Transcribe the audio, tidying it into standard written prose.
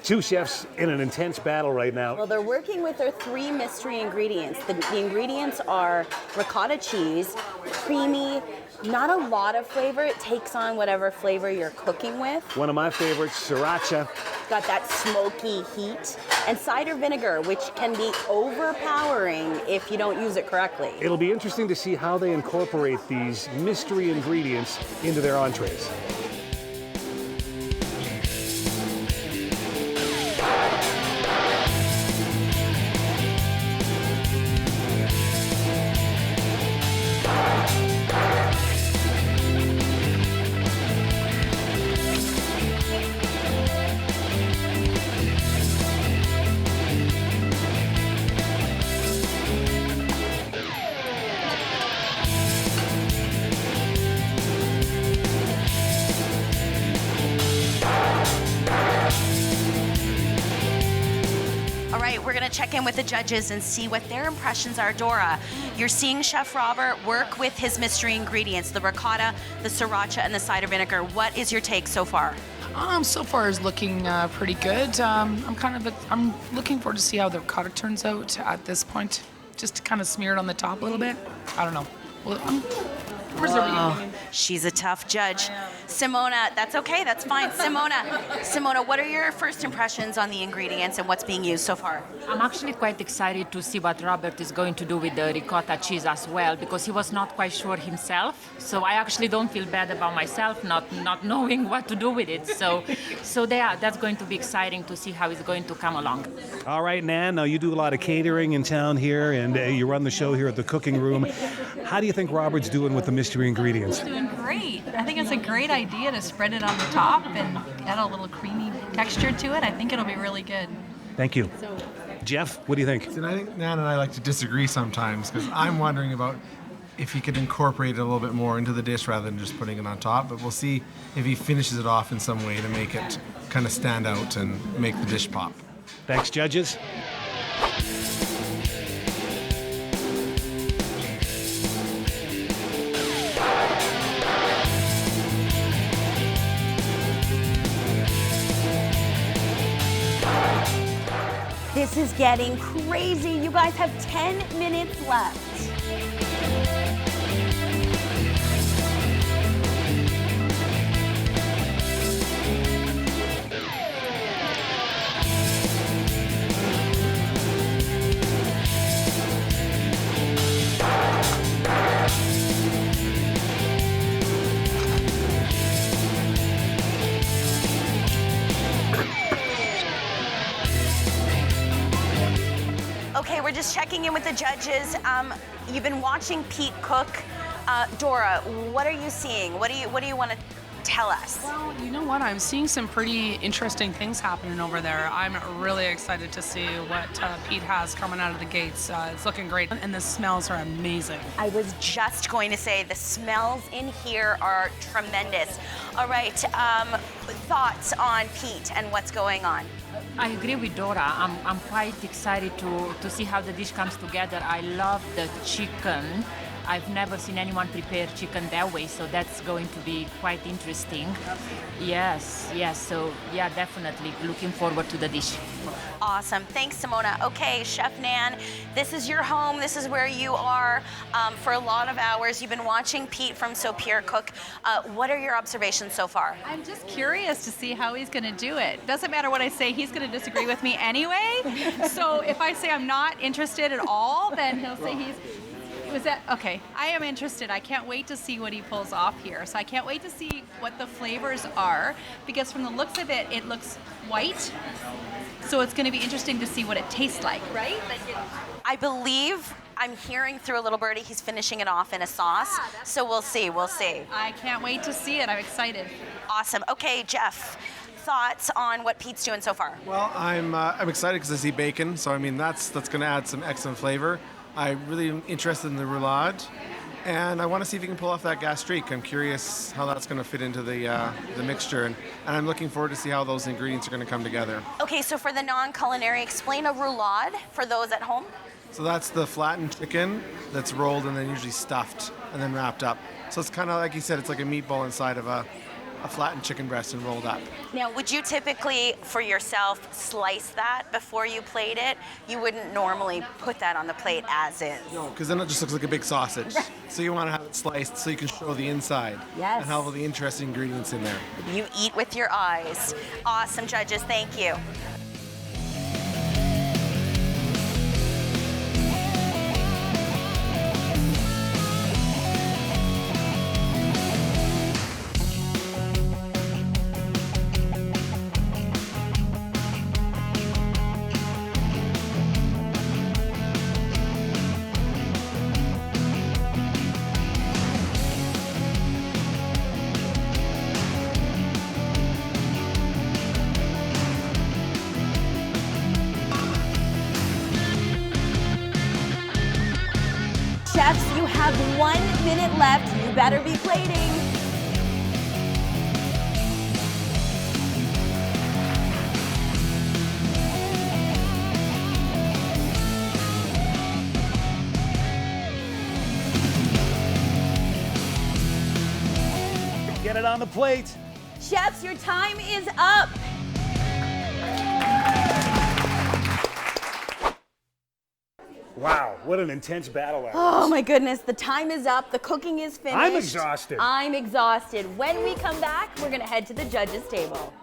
Two chefs in an intense battle right now. Well, they're working with their 3 mystery ingredients. The ingredients are ricotta cheese, creamy, not a lot of flavor. It takes on whatever flavor you're cooking with. One of my favorites, sriracha. Got that smoky heat. And cider vinegar, which can be overpowering if you don't use it correctly. It'll be interesting to see how they incorporate these mystery ingredients into their entrees. Check in with the judges and see what their impressions are. Dora, you're seeing Chef Robert work with his mystery ingredients, the ricotta, the sriracha, and the cider vinegar. What is your take so far? So far is looking pretty good. I'm looking forward to see how the ricotta turns out at this point. Just to kind of smear it on the top a little bit. I don't know. Well, I'm reserving. She's a tough judge. Simona, that's okay, that's fine. Simona, what are your first impressions on the ingredients and what's being used so far? I'm actually quite excited to see what Robert is going to do with the ricotta cheese as well, because he was not quite sure himself. So I actually don't feel bad about myself not knowing what to do with it. So that's going to be exciting to see how it's going to come along. All right, Nan, now you do a lot of catering in town here, and you run the show here at the cooking room. How do you think Robert's doing with the mystery ingredients? Doing great. I think it's a great idea to spread it on the top and add a little creamy texture to it. I think it'll be really good. Thank you. Jeff, what do you think? And I think Nan and I like to disagree sometimes, because I'm wondering about if he could incorporate it a little bit more into the dish rather than just putting it on top. But we'll see if he finishes it off in some way to make it kind of stand out and make the dish pop. Thanks, judges. This is getting crazy. You guys have 10 minutes left. Okay, we're just checking in with the judges. You've been watching Pete cook. Dora, what are you seeing? What do you want to tell us? Well, you know what? I'm seeing some pretty interesting things happening over there. I'm really excited to see what Pete has coming out of the gates. It's looking great, and the smells are amazing. I was just going to say the smells in here are tremendous. All right, thoughts on Pete and what's going on? I agree with Dora. I'm quite excited to see how the dish comes together. I love the chicken. I've never seen anyone prepare chicken that way, so that's going to be quite interesting. Yes, so yeah, definitely looking forward to the dish. Awesome, thanks Simona. Okay, Chef Nan, this is your home, this is where you are. For a lot of hours, you've been watching Pete from Sophear cook. What are your observations so far? I'm just curious to see how he's going to do it. Doesn't matter what I say, he's going to disagree with me anyway. So if I say I'm not interested at all, then he'll say he's... Okay, I am interested. I can't wait to see what he pulls off here. So I can't wait to see what the flavors are, because from the looks of it, it looks white. So it's going to be interesting to see what it tastes like, right? I believe I'm hearing through a little birdie he's finishing it off in a sauce. So we'll see. I can't wait to see it. I'm excited. Awesome. Okay, Jeff. Thoughts on what Pete's doing so far? Well, I'm excited because I see bacon. So I mean that's going to add some excellent flavor. I really am interested in the roulade, and I want to see if he can pull off that gastrique. I'm curious how that's going to fit into the mixture, and I'm looking forward to see how those ingredients are going to come together. Okay, so for the non-culinary, explain a roulade for those at home. So that's the flattened chicken that's rolled and then usually stuffed and then wrapped up. So it's kind of like you said, it's like a meatball inside of a a flattened chicken breast and rolled up. Now, would you typically, for yourself, slice that before you plate it? You wouldn't normally put that on the plate as is. No, because then it just looks like a big sausage. So you want to have it sliced so you can show the inside. Yes. And have all the interesting ingredients in there. You eat with your eyes. Awesome, judges. Thank you. Chefs, you have 1 minute left. You better be plating. Get it on the plate. Chefs, your time is up. Wow, what an intense battle that was. Oh my goodness, the time is up. The cooking is finished. I'm exhausted. I'm exhausted. When we come back, we're gonna head to the judges' table.